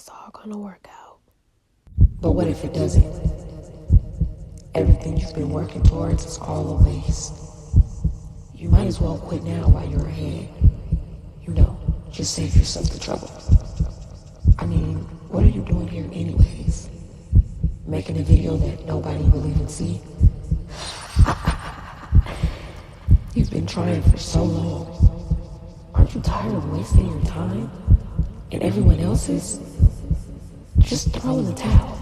it's all gonna work out. But what if it doesn't? Everything you've been working towards is all a waste. You might as well quit now while you're ahead. Just save yourself the trouble. I mean, what are you doing here anyways? Making a video that nobody will even see? You've been trying for so long. Aren't you tired of wasting your time? And everyone else's? Just throw in the towel.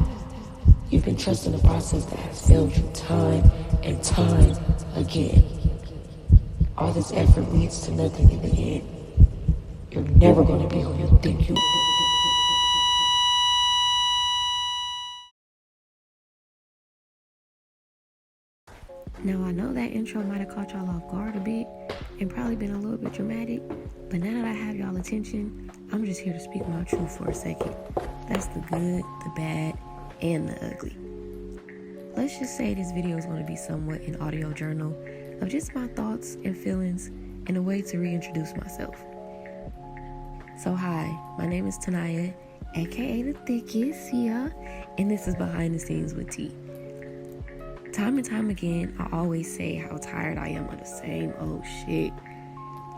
You've been trusting a process that has failed you time and time again. All this effort leads to nothing in the end. You're never going to be who you think you are. Now, I know that intro might have caught y'all off guard a bit and probably been a little bit dramatic, but now that I have y'all attention, I'm just here to speak my truth for a second. That's the good, the bad, and the ugly. Let's just say this video is going to be somewhat an audio journal of just my thoughts and feelings and a way to reintroduce myself. So hi, my name is Tanaya, aka the Thickest, yeah, and this is Behind the Scenes with T. Time and time again, I always say how tired I am of the same old shit.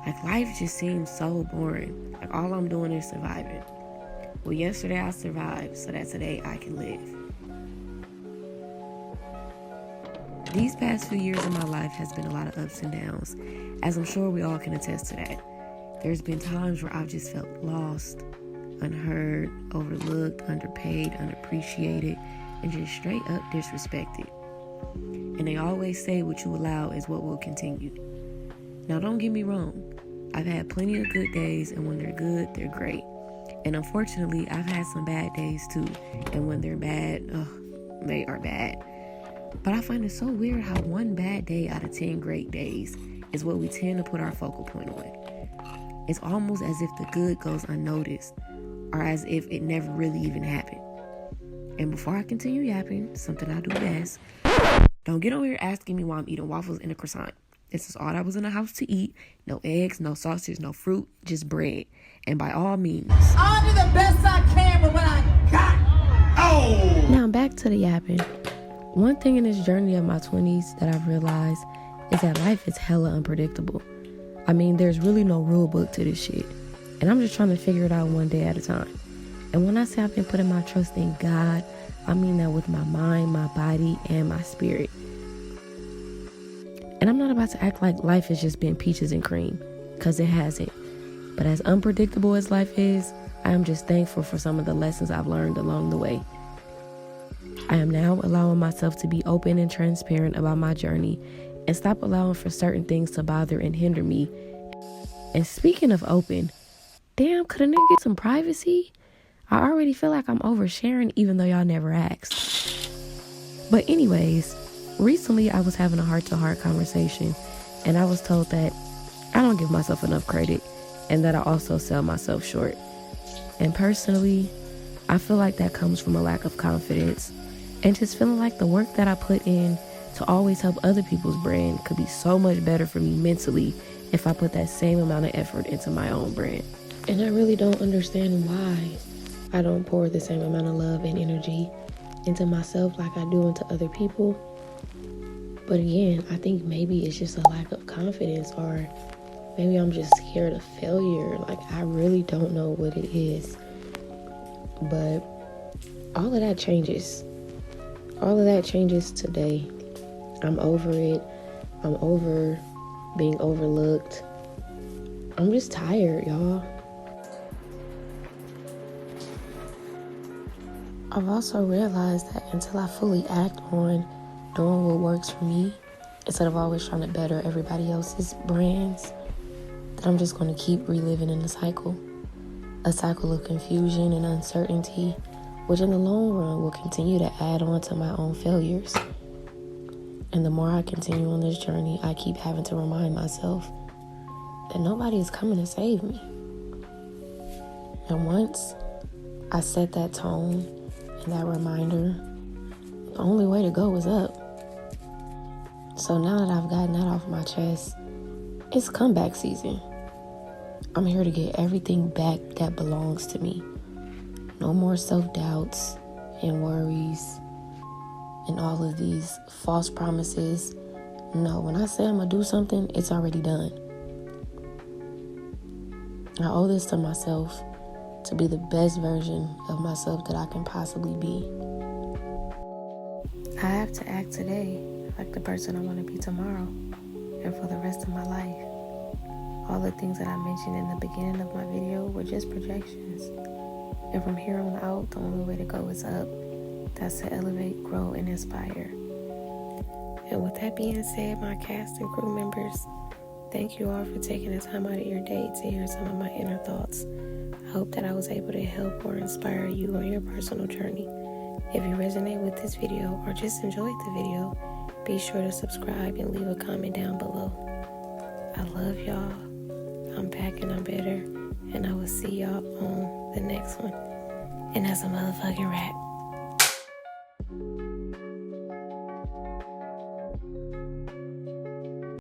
Like, life just seems so boring. Like, all I'm doing is surviving. Well, yesterday I survived, so that today I can live. These past few years of my life has been a lot of ups and downs, as I'm sure we all can attest to that. There's been times where I've just felt lost, unheard, overlooked, underpaid, underappreciated, and just straight up disrespected. And they always say what you allow is what will continue. Now, don't get me wrong. I've had plenty of good days, and when they're good, they're great. And unfortunately, I've had some bad days too. And when they're bad, they are bad. But I find it so weird how one bad day out of 10 great days is what we tend to put our focal point on. It's almost as if the good goes unnoticed, or as if it never really even happened. And before I continue yapping, something I do best, don't get over here asking me why I'm eating waffles and a croissant. This is all that was in the house to eat. No eggs, no sausage, no fruit, just bread. And by all means, I'll do the best I can with what I got. Oh! Now back to the yapping. One thing in this journey of my 20s that I've realized is that life is hella unpredictable. I mean, there's really no rule book to this shit. And I'm just trying to figure it out one day at a time. And when I say I've been putting my trust in God, I mean that with my mind, my body, and my spirit. And I'm not about to act like life has just been peaches and cream, because it hasn't. But as unpredictable as life is, I am just thankful for some of the lessons I've learned along the way. I am now allowing myself to be open and transparent about my journey and stop allowing for certain things to bother and hinder me. And speaking of open, damn, could a nigga get some privacy? I already feel like I'm oversharing even though y'all never asked. But anyways, recently I was having a heart-to-heart conversation and I was told that I don't give myself enough credit and that I also sell myself short. And personally, I feel like that comes from a lack of confidence and just feeling like the work that I put in to always help other people's brand could be so much better for me mentally if I put that same amount of effort into my own brand. And I really don't understand why I don't pour the same amount of love and energy into myself like I do into other people. But again, I think maybe it's just a lack of confidence, or maybe I'm just scared of failure. Like, I really don't know what it is. But all of that changes. All of that changes today. I'm over it. I'm over being overlooked. I'm just tired, y'all. I've also realized that until I fully act on doing what works for me, instead of always trying to better everybody else's brands, that I'm just going to keep reliving in the cycle. A cycle of confusion and uncertainty, which in the long run will continue to add on to my own failures. And the more I continue on this journey, I keep having to remind myself that nobody is coming to save me. And once I set that tone and that reminder, the only way to go is up. So now that I've gotten that off my chest, it's comeback season. I'm here to get everything back that belongs to me. No more self-doubts and worries and all of these false promises. No, when I say I'm gonna do something, it's already done. I owe this to myself to be the best version of myself that I can possibly be. I have to act today like the person I want to be tomorrow and for the rest of my life. All the things that I mentioned in the beginning of my video were just projections. And from here on out, the only way to go is up. That's to elevate, grow, and inspire. And with that being said, my cast and crew members, thank you all for taking the time out of your day to hear some of my inner thoughts. I hope that I was able to help or inspire you on your personal journey. If you resonate with this video or just enjoyed the video, be sure to subscribe and leave a comment down below. I love y'all. I'm back and I'm better. And I will see y'all on the next one. And that's a motherfucking wrap.